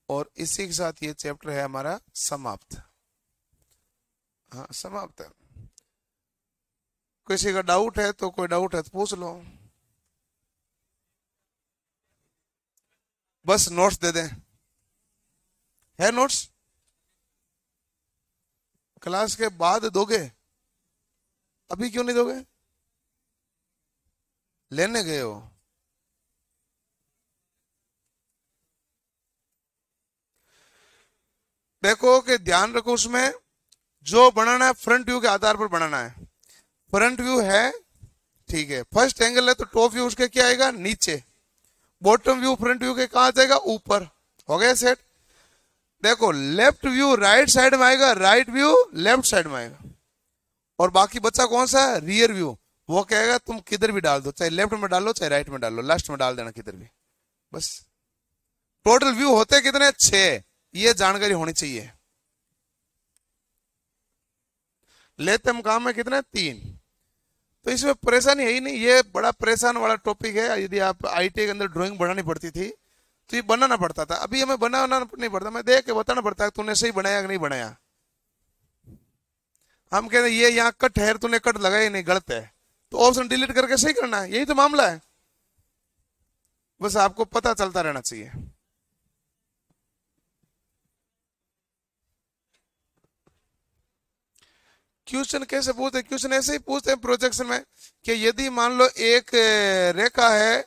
और इसी के साथ ये चैप्टर है हमारा समाप्त। हाँ समाप्त है। किसी का डाउट है तो, कोई डाउट है तो पूछ लो, बस नोट्स दे दें। है नोट्स क्लास के बाद दोगे? अभी क्यों नहीं दोगे? लेने गए हो? देखो कि ध्यान रखो, उसमें जो बनाना है फ्रंट व्यू के आधार पर बनाना है। फ्रंट व्यू है, ठीक है, फर्स्ट एंगल है तो टॉप व्यू उसके क्या आएगा, नीचे। बॉटम व्यू फ्रंट व्यू के कहां जाएगा, ऊपर। हो गया सेट। देखो लेफ्ट व्यू राइट साइड में आएगा, राइट व्यू लेफ्ट साइड में आएगा, और बाकी बच्चा कौन सा है, रियर व्यू। वो कहेगा तुम किधर भी डाल दो, चाहे लेफ्ट में डालो चाहे राइट में डालो, लास्ट में डाल देना किधर भी, बस। टोटल व्यू होते कितने, 6। ये जानकारी होनी चाहिए। लेते हम काम में कितने, 3। तो इसमें परेशानी है ही नहीं, ये बड़ा परेशान वाला टॉपिक है। यदि आप आईटी के अंदर ड्राइंग बनानी पड़ती थी तो ये बनाना पड़ता था, अभी हमें बनाना नहीं पड़ता, मैं देख के बताना पड़ता है तूने सही बनाया कि नहीं बनाया। हम कहते ये यहाँ कट है, तूने कट लगाया नहीं, गलत है, तो ऑप्शन डिलीट करके सही करना है, यही तो मामला है। बस आपको पता चलता रहना चाहिए। क्वेश्चन कैसे पूछते हैं, क्वेश्चन ऐसे ही पूछते हैं प्रोजेक्शन में कि यदि मान लो एक रेखा है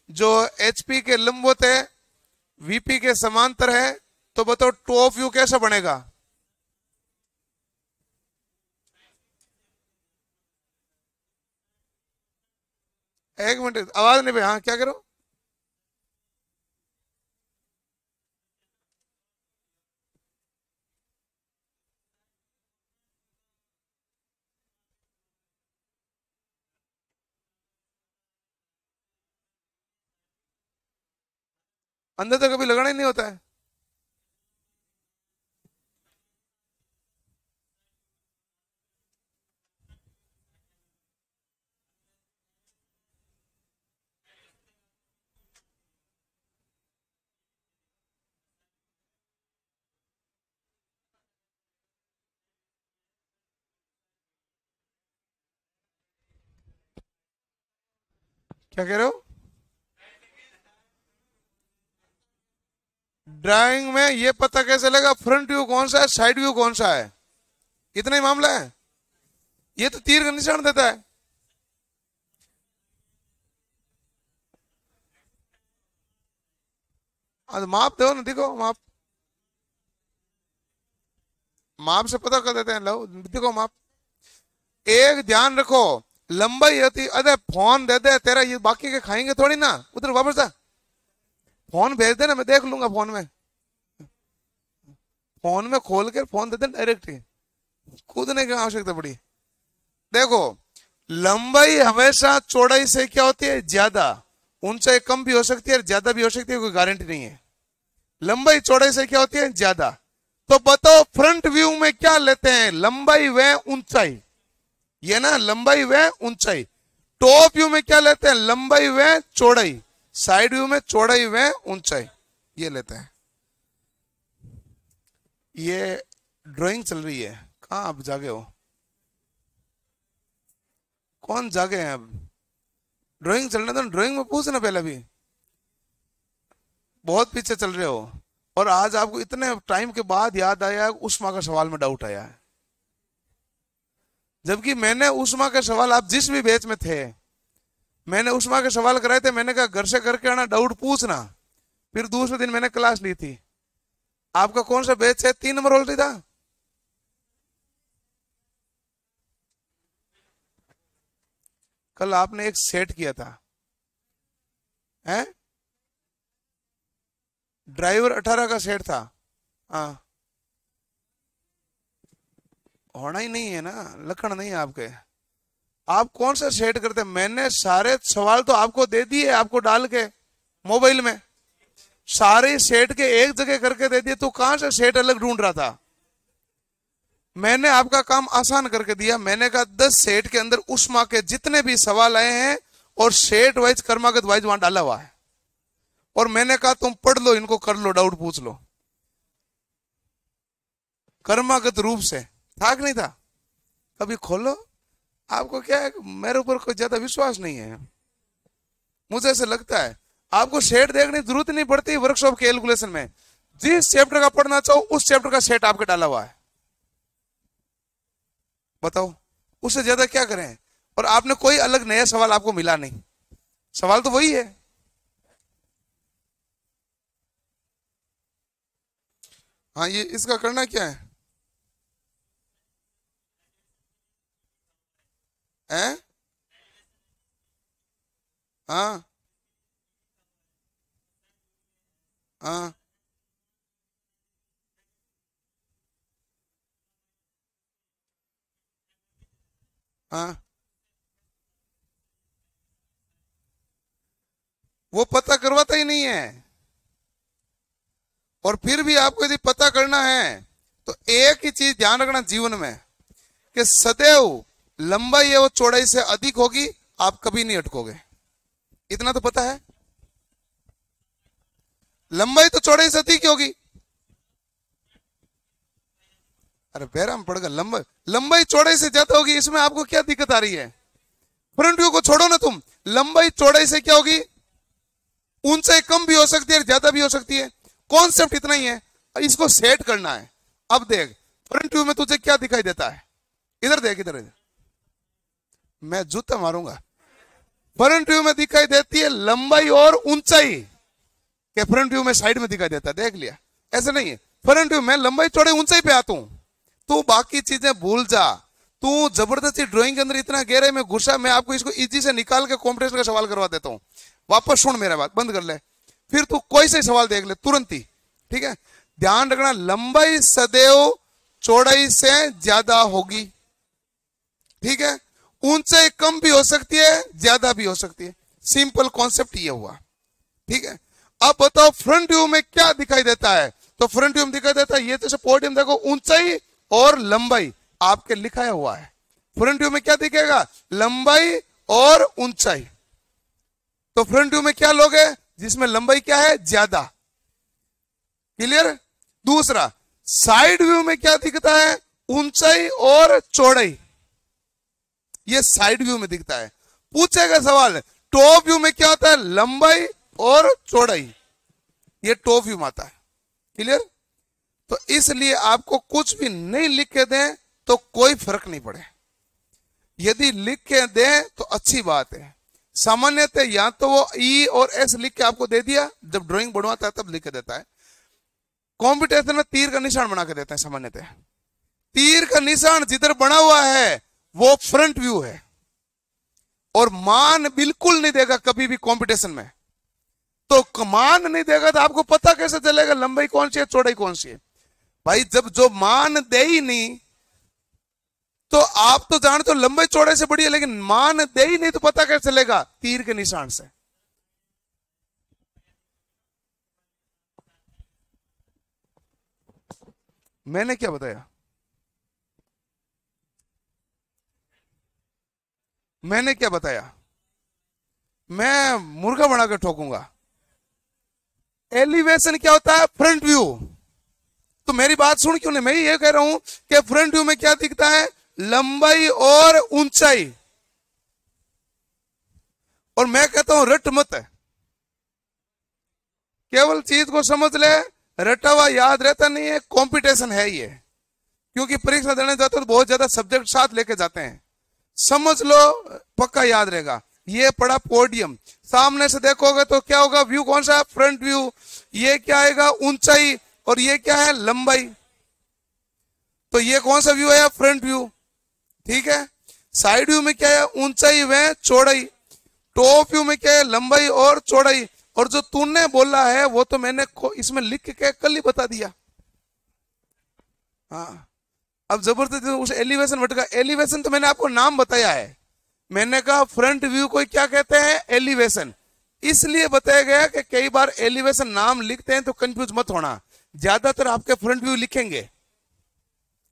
जो एचपी के लंबवत है, वीपी के समांतर है, तो बताओ टॉप व्यू कैसा बनेगा। एक मिनट आवाज नहीं भाई, हाँ क्या करो। अंदर तो कभी लगाना ही नहीं होता है। क्या कह रहे हो? ड्राइंग में ये पता कैसे लगा फ्रंट व्यू कौन सा है, साइड व्यू कौन सा है, इतना ही मामला है। ये तो तीर का निशान देता है। आज माप दो ना, देखो माप, माप से पता कर देते हैं। लो देखो माप। एक ध्यान रखो, लंबाई होती, अरे फोन दे दे तेरा, ये बाकी के खाएंगे थोड़ी ना, उधर वापस जा, फोन भेज देना, मैं देख लूंगा फोन में। फोन में खोल कर फोन दे दे डायरेक्ट ही, कूदने की आवश्यकता पड़ी। देखो लंबाई हमेशा चौड़ाई से क्या होती है, ज्यादा। ऊंचाई कम भी हो सकती है, ज्यादा भी हो सकती है, कोई गारंटी नहीं है। लंबाई चौड़ाई से क्या होती है, ज्यादा। तो बताओ फ्रंट व्यू में क्या लेते हैं, लंबाई व ऊंचाई, ये ना लंबाई व ऊंचाई। टॉप व्यू में क्या लेते हैं, लंबाई व चौड़ाई। साइड व्यू में चौड़ाई व ऊंचाई, ये लेते हैं। ये ड्राइंग चल रही है, कहाँ आप जागे हो, कौन जागे हैं अब? ड्राइंग चलने दो, ड्राइंग में पूछना पहले। भी बहुत पीछे चल रहे हो, और आज आपको इतने टाइम के बाद याद आया उष्मा का सवाल में डाउट आया है, जबकि मैंने उष्मा के सवाल, आप जिस भी बैच में थे, मैंने उष्मा के सवाल कराए थे। मैंने कहा घर से करके आना, डाउट पूछना। फिर दूसरे दिन मैंने क्लास ली थी। आपका कौन सा बैच है, 3 नंबर ऑलरेडी था। कल आपने एक सेट किया था, हैं? ड्राइवर 18 का सेट था। हाँ होना ही नहीं है ना, लखन नहीं है आपके। आप कौन सा सेट करते? मैंने सारे सवाल तो आपको दे दिए, आपको डाल के मोबाइल में सारे सेट के एक जगह करके दे दिए, तो कहां से सेट अलग ढूंढ रहा था? मैंने आपका काम आसान करके दिया। मैंने कहा 10 सेट के अंदर उष्मा के जितने भी सवाल आए हैं और सेट वाइज कर्मागत वाइज वहां डाला हुआ है, और मैंने कहा तुम पढ़ लो, इनको कर लो, डाउट पूछ लो कर्मागत रूप से। था कि नहीं था? कभी खोलो। आपको क्या है, मेरे ऊपर कोई ज्यादा विश्वास नहीं है। मुझे ऐसे लगता है आपको सेट देखने की जरूरत नहीं पड़ती वर्कशॉप कैलकुलेशन में। जिस चैप्टर का पढ़ना चाहो उस चैप्टर का सेट आपके डाला हुआ है। बताओ उससे ज्यादा क्या करें? और आपने कोई अलग नया सवाल आपको मिला नहीं, सवाल तो वही है। हाँ, ये इसका करना क्या है? हैं? हाँ हाँ हाँ, वो पता करवाता ही नहीं है। और फिर भी आपको यदि पता करना है तो एक ही चीज ध्यान रखना जीवन में, कि सदैव लंबाई है वो चौड़ाई से अधिक होगी, आप कभी नहीं अटकोगे। इतना तो पता है, लंबाई तो चौड़ाई से अधिक ही होगी। अरे बैराम पड़ गया, लंबाई चौड़ाई से ज्यादा होगी, इसमें आपको क्या दिक्कत आ रही है? फ्रंट व्यू को छोड़ो ना तुम, लंबाई चौड़ाई से क्या होगी? ऊंचाई कम भी हो सकती है, ज्यादा भी हो सकती है। कॉन्सेप्ट इतना ही है, इसको सेट करना है। अब देख फ्रंट व्यू में तुझे क्या दिखाई देता है? इधर देख, इधर मैं जूता मारूंगा। फ्रंट व्यू में दिखाई देती है लंबाई और ऊंचाई। क्या फ्रंट व्यू में साइड में दिखाई देता है? देख लिया, ऐसा नहीं है। फ्रंट व्यू में लंबाई चौड़ाई ऊंचाई पे आता हूं, तू बाकी चीजें भूल जा। तू जबरदस्ती ड्राइंग के अंदर इतना गहरे में घुसा, मैं आपको इसको इजी से निकाल के कॉम्पिटिशन का सवाल करवा देता हूं। वापस सुन मेरा बात, बंद कर ले, फिर तू कोई से सवाल देख ले तुरंत ही, ठीक है? ध्यान रखना, लंबाई सदैव चौड़ाई से ज्यादा होगी, ठीक है? ऊंचाई कम भी हो सकती है, ज्यादा भी हो सकती है। सिंपल कॉन्सेप्ट ये हुआ, ठीक है? अब बताओ फ्रंट व्यू में क्या दिखाई देता है? तो फ्रंट व्यू में दिखाई देता है, ये जैसे पोडियम देखो, ऊंचाई और लंबाई आपके लिखाया हुआ है। फ्रंट व्यू में क्या दिखेगा? लंबाई और ऊंचाई। तो फ्रंट व्यू में क्या लोगे? जिसमें लंबाई क्या है? ज्यादा। क्लियर? दूसरा, साइड व्यू में क्या दिखता है? ऊंचाई और चौड़ाई। ये साइड व्यू में दिखता है। पूछेगा सवाल, टॉप व्यू में क्या होता है? लंबाई और चौड़ाई। ये टॉप व्यू में आता है। क्लियर? तो इसलिए आपको कुछ भी नहीं लिख के दें तो कोई फर्क नहीं पड़े। यदि लिख के दें तो अच्छी बात है। सामान्यतः या तो वो ई और एस लिख के आपको दे दिया, जब ड्राइंग बनवाता है तब लिख के देता है। कॉम्पिटिशन में तीर का निशान बना के देते हैं सामान्यतः। तीर का निशान जिधर बना हुआ है वो फ्रंट व्यू है, और मान बिल्कुल नहीं देगा कभी भी कंपटीशन में। तो मान नहीं देगा तो आपको पता कैसे चलेगा लंबाई कौन सी है, चौड़ाई कौन सी है? भाई जब जो मान दे ही नहीं, तो आप तो जानते हो लंबाई चौड़ाई से बड़ी है, लेकिन मान दे ही नहीं तो पता कैसे चलेगा? तीर के निशान से। मैंने क्या बताया? मैंने क्या बताया? मैं मुर्गा बना कर ठोकूंगा। एलिवेशन क्या होता है? Front view. तो मेरी बात सुन क्यों नहीं? मैं ये कह रहा हूं कि फ्रंट व्यू में क्या दिखता है? लंबाई और ऊंचाई। और मैं कहता हूं रट मत है, केवल चीज को समझ ले। रटा हुआ याद रहता नहीं है, कंपटीशन है ये। क्योंकि परीक्षा देने जाते हो तो बहुत ज्यादा सब्जेक्ट साथ लेके जाते हैं। समझ लो, पक्का याद रहेगा। ये पड़ा पोडियम, सामने से देखोगे तो क्या होगा? व्यू कौन सा है? Front view. ये क्या आएगा? ऊंचाई। और ये क्या है? लंबाई। तो ये कौन सा व्यू है? फ्रंट व्यू, ठीक है? साइड व्यू में क्या है? ऊंचाई व चौड़ाई। टॉप व्यू में क्या है? लंबाई और चौड़ाई। और जो तूने बोला है वो तो मैंने इसमें लिख के कल ही बता दिया। हाँ, अब जबरदस्ती उस एलिवेशन भटका। एलिवेशन तो मैंने आपको नाम बताया है, मैंने कहा फ्रंट व्यू को क्या कहते हैं? एलिवेशन। इसलिए बताया गया कि कई बार एलिवेशन नाम लिखते हैं तो कंफ्यूज मत होना, ज्यादातर आपके फ्रंट व्यू लिखेंगे,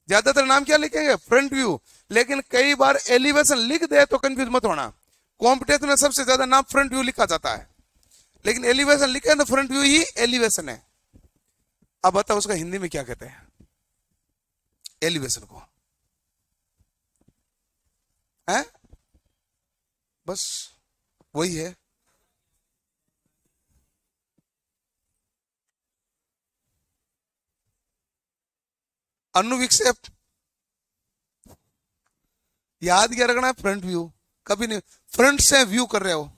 ज्यादातर नाम क्या लिखेंगे? Front view. लेकिन कई बार एलिवेशन लिख दे तो कंफ्यूज मत होना, कॉम्पिटिशन में सबसे ज्यादा नाम फ्रंट व्यू लिखा जाता है, लेकिन एलिवेशन लिखे तो फ्रंट व्यू ही एलिवेशन है। अब बताओ उसका हिंदी में क्या कहते हैं एलिवेशन को? है बस वही है। अनुविक्षेप याद क्या रखना है? फ्रंट व्यू कभी नहीं, फ्रंट से व्यू कर रहे हो,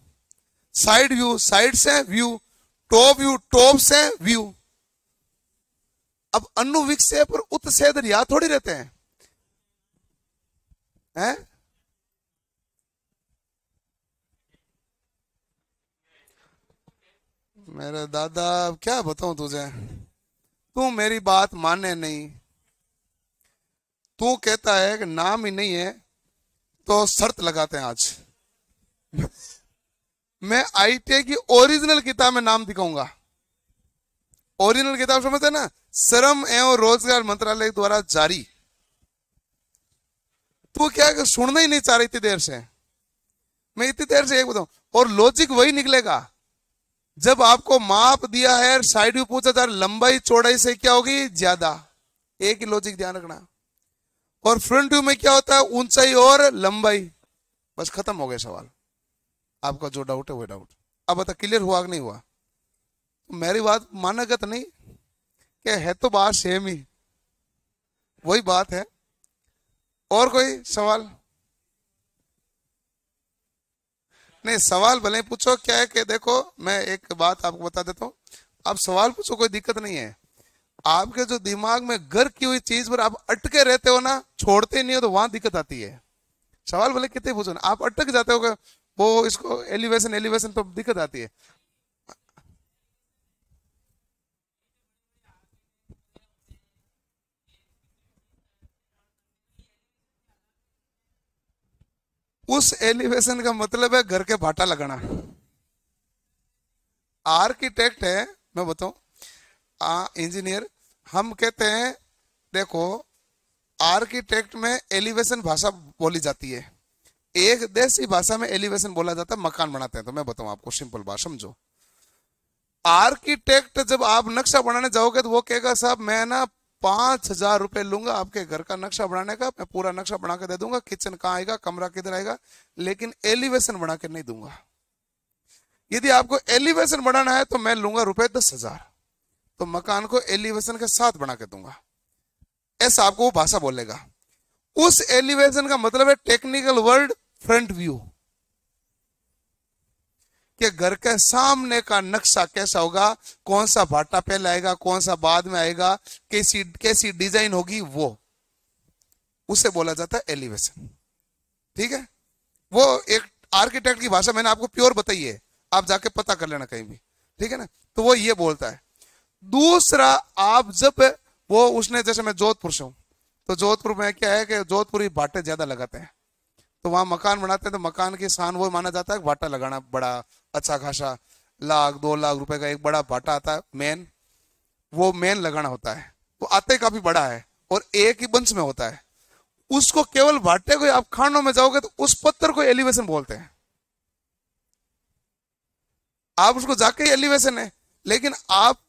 साइड व्यू साइड से व्यू, टॉप व्यू टॉप से व्यू। अब अनुविक्षेप और उत्सेदन याद थोड़ी रहते हैं, हैं? मेरे दादा क्या बताऊं तुझे, तू मेरी बात माने नहीं। तू कहता है कि नाम ही नहीं है तो शर्त लगाते हैं आज। मैं आईटीआई की ओरिजिनल किताब में नाम दिखाऊंगा। ओरिजिनल किताब समझते हैं ना, श्रम एवं रोजगार मंत्रालय द्वारा जारी। तू क्या सुनना ही नहीं चाह रही इतनी देर से, मैं इतनी देर से एक बताऊं, और लॉजिक वही निकलेगा। जब आपको माप दिया है, साइड व्यू पूछा जा रहा, लंबाई चौड़ाई से क्या होगी? ज्यादा। एक ही लॉजिक ध्यान रखना। और फ्रंट व्यू में क्या होता है? ऊंचाई और लंबाई। बस खत्म हो गया सवाल। आपका जो डाउट है वो डाउट। अब बता क्लियर हुआ कि नहीं हुआ? तो मेरी बात मानेगा तो नहीं क्या? है तो बात सेम ही, वही बात है। और कोई सवाल? नहीं, सवाल भले पूछो। क्या है कि देखो मैं एक बात आपको बता देता हूं, आप सवाल पूछो, कोई दिक्कत नहीं है। आपके जो दिमाग में घर की हुई चीज पर आप अटके रहते हो ना, छोड़ते नहीं हो, तो वहां दिक्कत आती है। सवाल भले कितने पूछो ना, आप अटक जाते हो वो इसको एलिवेशन एलिवेशन, तो दिक्कत आती है। उस एलिवेशन का मतलब है घर के भाटा लगाना। आर्किटेक्ट है, मैं बताऊं, इंजीनियर हम कहते हैं, देखो आर्किटेक्ट में एलिवेशन भाषा बोली जाती है, एक देसी भाषा में एलिवेशन बोला जाता है, मकान बनाते हैं। तो मैं बताऊं आपको सिंपल बात समझो। आर्किटेक्ट जब आप नक्शा बनाने जाओगे तो वो कहेगा साहब मैं ना 5,000 रुपए लूंगा आपके घर का नक्शा बनाने का, मैं पूरा नक्शा बना के दे दूंगा, किचन कहाँ आएगा, कमरा किधर आएगा, लेकिन एलिवेशन बना के नहीं दूंगा। यदि आपको एलिवेशन बनाना है तो मैं लूंगा रुपए 10,000, तो मकान को एलिवेशन के साथ बना के दूंगा, ऐसा आपको वो भाषा बोलेगा। उस एलिवेशन का मतलब है टेक्निकल वर्ड फ्रंट व्यू, कि घर के सामने का नक्शा कैसा होगा, कौन सा भाटा पहले आएगा, कौन सा बाद में आएगा, कैसी कैसी डिजाइन होगी, वो उसे बोला जाता है एलिवेशन। ठीक है, वो एक आर्किटेक्ट की भाषा मैंने आपको प्योर बताई है, आप जाके पता कर लेना कहीं भी। ठीक है ना, तो वो ये बोलता है। दूसरा, आप जब वो उसने, जैसे मैं जोधपुर से हूं, तो जोधपुर में क्या है कि जोधपुरी भाटे ज्यादा लगाते हैं, तो वहां मकान बनाते हैं, तो मकान की शान वो माना जाता है भाटा लगाना, बड़ा अच्छा खासा 1,00,000-2 लाख रुपए का एक बड़ा भाटा आता है मेन, वो मेन लगाना होता है, वो आते काफी बड़ा है और एक ही बंश में होता है। उसको केवल भाटे को, आप खानों में जाओगे तो उस पत्थर को एलिवेशन बोलते हैं, आप उसको जाके एलिवेशन है। लेकिन आप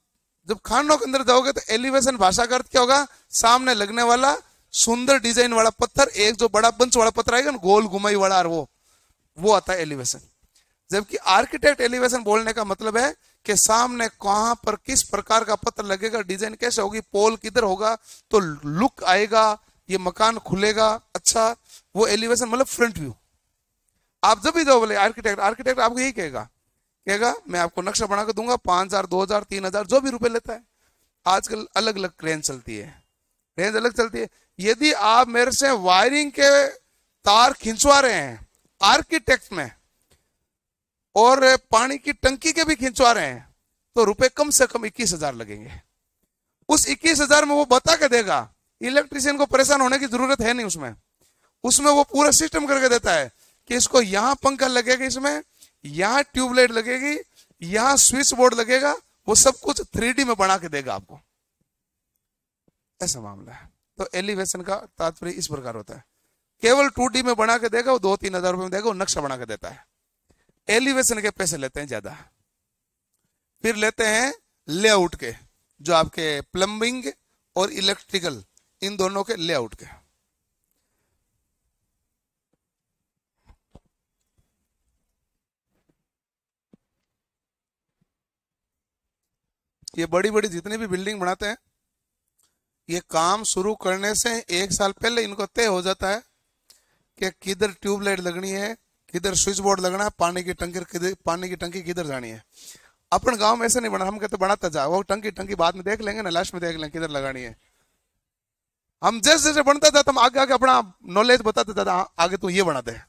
जब खानों के अंदर जाओगे तो एलिवेशन भाषा का अर्थ क्या होगा? सामने लगने वाला सुंदर डिजाइन वाला पत्थर, एक जो बड़ा बंच वाला पत्थर आएगा ना, गोल घुमाई वाला, वो आता है एलिवेशन। जबकि आर्किटेक्ट एलिवेशन बोलने का मतलब है कि सामने कहां पर किस प्रकार का पत्थर लगेगा, डिजाइन कैसे होगी, पोल किधर होगा, तो लुक आएगा, ये मकान खुलेगा अच्छा, वो एलिवेशन मतलब फ्रंट व्यू। आप जब भी जाओ बोले आर्किटेक्ट आपको यही कहेगा मैं आपको नक्शा बना के दूंगा, 5,000 2,000 3,000 जो भी रुपए लेता है। आजकल अलग अलग रेंज चलती है, रेंज अलग चलती है। यदि आप मेरे से वायरिंग के तार खिंचवा रहे हैं आर्किटेक्ट में, और पानी की टंकी के भी खिंचवा रहे हैं, तो रुपए कम से कम 21,000 लगेंगे। उस 21,000 में वो बता के देगा, इलेक्ट्रिशियन को परेशान होने की जरूरत है नहीं, उसमें वो पूरा सिस्टम करके देता है कि इसको यहां पंखा लगेगा, इसमें यहां ट्यूबलाइट लगेगी, यहां स्विच बोर्ड लगेगा, वो सब कुछ 3D में बना के देगा आपको। ऐसा मामला है। तो एलिवेशन का तात्पर्य इस प्रकार होता है, केवल 2D में बना के देगा, वो 2-3 हजार रुपए में देगा, वो नक्शा बना के देता है। एलिवेशन के पैसे लेते हैं ज्यादा। फिर लेते हैं लेआउट के, जो आपके प्लम्बिंग और इलेक्ट्रिकल इन दोनों के लेआउट के। ये बड़ी बड़ी जितनी भी बिल्डिंग बनाते हैं, ये काम शुरू करने से 1 साल पहले इनको तय हो जाता है कि किधर ट्यूबलाइट लगनी है, किधर स्विच बोर्ड लगना है, पानी की टंकी किधर जानी है। अपन गांव में ऐसे नहीं बना, हम कहते बनाता जा, वो टंकी बाद में देख लेंगे ना, लास्ट में देख लेंगे किधर लगानी है। हम जैसे जैसे बनता था, हम आगे आगे अपना नॉलेज बताते जाता, आगे तू ये बना दे।